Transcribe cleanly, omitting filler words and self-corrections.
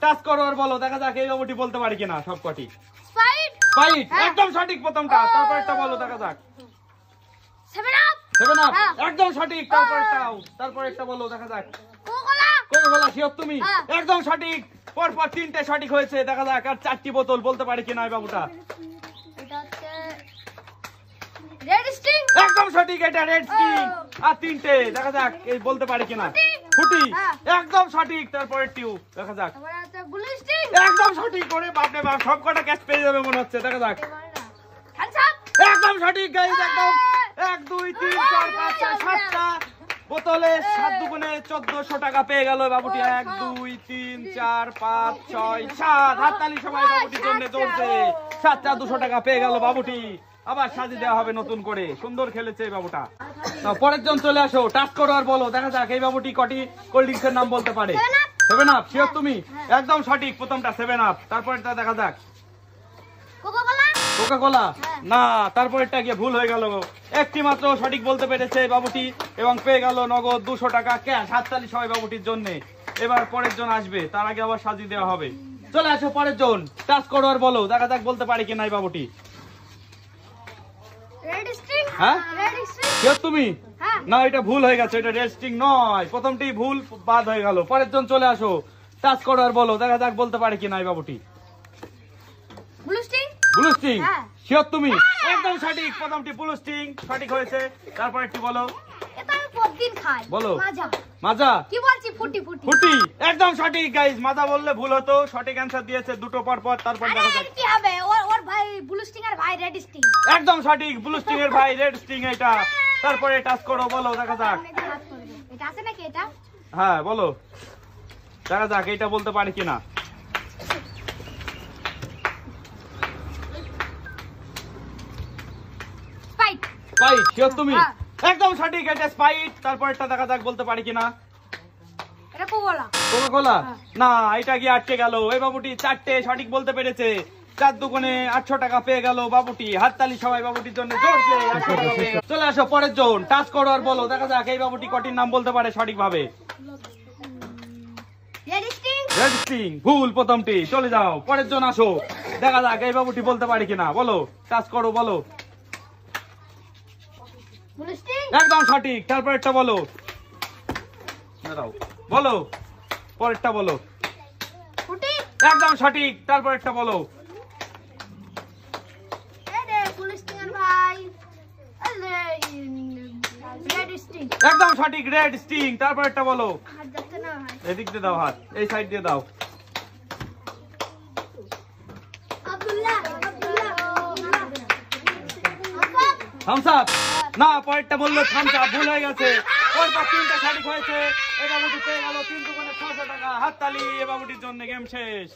Touch করো আর বলো, দেখা যাক এই বাবুটি বলতে পারি কিনা সব কটি। স্প্রাইট। স্প্রাইট একদম সঠিক প্রথমটা, তারপরটা বলো দেখা যাক। 7 আপ। 7 আপ একদম সঠিক, তারপরটা বলো দেখা যাক। কোকা-কোলা। কোকা-কোলা শিওর তুমি? একদম সঠিক, পরপর তিনটে সঠিক হয়েছে, দেখা যাক আর চারটি বোতল বলতে পারি কিনা এই বাবুটা। এটা হচ্ছে রেড স্টিং। একদম সঠিক, এটা রেড স্টিং। আর তিনটে, দেখা যাক এই বলতে পারি কিনা। ফুটি একদম সঠিক, তারপরে টিউ দেখা যাক। তারপরে আছে ব্লু স্টিং। একদম সঠিক করে, বাপ রে বাপ সবকটা ক্যাচ পেয়ে যাবে মনে হচ্ছে, দেখা যাক। Thums Up. একদম সঠিক গাইস, একদম 1 2 3 4 5 6 7টা বোতলে 7 দুগুণে 1400 টাকা পেয়ে গেল বাবুটি। 1 2 3 4 5 6 7 হাততালি সবাই বাবুটির জন্য চলছে। 7টা 200 টাকা পেয়ে গেল বাবুটি। আবার সাজিয়ে দেওয়া হবে নতুন করে, সুন্দর খেলেছে এই বাবুটা। নাও পরের জন চলে আসো, টাচ করো আর বলো দেখা যাক এই বাবুটি কটি কোল্ড ড্রিঙ্কস এর নাম বলতে পারে। 7 আপ শিওর তুমি? একদম সঠিক, প্রথমটা 7 আপ, তারপরটা দেখা যাক। কোকা-কোলা। কোকা-কোলা না, তারপরেরটা গিয়ে ভুল হয়ে গেল। একটি মাত্র সঠিক বলতে পেরেছে বাবুটি এবং পেয়ে গেল নগদ 200 টাকা ক্যাশ। হাততালি সবাই বাবুটির জন্য। এবার পরের জন আসবে, তার আগে আবার সাজিয়ে দেওয়া হবে। চলে আসো পরের জন, টাচ করো আর বলো দেখা যাক বলতে পারি কিনা এই বাবুটি। Red sting. হ্যাঁ রেড স্টিং। শিওর তুমি? না, এটা ভুল হয়ে গেছে, এটা রেড স্টিং নয়, প্রথমটি ভুল, বাদ হয়ে গেল। পরের জন চলে আসো, টাচ করো আর বলো দেখা যাক বলতে পারি কিনা এই বাবুটি। Blue sting. Blue sting sure তুমি? একদম সঠিক, প্রথমটি ব্লু স্টিং সঠিক হয়েছে, তারপর একটি বলো। এটা আমি প্রতিদিন খাই। বলো। মাজা। মাজা। কি বলছি? ফুটি ফুটি। ফুটি একদম সঠিক গাইস, মাজা বললে ভুল হতো, সঠিক অ্যানসার দিয়েছে দুটো পর পর। তারপর দেখা যাক কি হবে, ওর ভাই ব্লু স্টিং আর ভাই রেড স্টিং। একদম সঠিক, ব্লু স্টিং এর ভাই রেড স্টিং এটা। তারপরে টাচ করো বলো দেখা যাক। এটা আছে নাকি এটা? হ্যাঁ বলো দেখা যাক এটা বলতে পারি কিনা। স্প্রাইট। স্প্রাইট শিওর তুমি? একদম সঠিক, এটা স্প্রাইট, তারপরটা দেখা যাক বলতে পারি কিনা। এটা কোকা-কোলা। কোকা-কোলা না, এটা গিয়ে আটকে গেল। এই বাবুটি চারটে সঠিক বলতে পেরেছে, 4 দুগুণে 800 টাকা পেয়ে গেল বাবুটি। হাততালি সবাই বাবুটির জন্য জোরছে। 800 টাকা পেয়ে গেল। চলে আসো পরের জন, টাচ করো আর বলো দেখা যাক এই বাবুটি কটির নাম বলতে পারে সঠিকভাবে। Red sting. রেড স্টিং ভুল, প্রথমটি। চলে যাও পরের জন আসো, দেখা যাক এই বাবুটি বলতে পারি কিনা। বলো টাচ করো বলো। Blue Sting. একদম সঠিক, তারপরেরটা বলো। দাঁড়াও বলো, পরেরটা বলো। ফুটি। একদম সঠিক, তারপরেরটা বলো। রে ব্লু স্টিং আর ভাই রেড স্টিং। একদম সঠিক, রেড স্টিং, তারপরেরটা বলো। হাত যাচ্ছে না ভাই। এদিক দিয়ে দাও হাত, এই সাইড দিয়ে দাও। আব্দুল্লাহ। থামস আপ না, পরেরটা বললো থামস আপ, ভুল হয়ে গেছে। পরপর তিনটা সঠিক হয়েছে, এই বাবুটি পেয়ে গেল 3 দুগুণে 600 টাকা। হাততালি এই বাবুটির জন্য, গেম শেষ।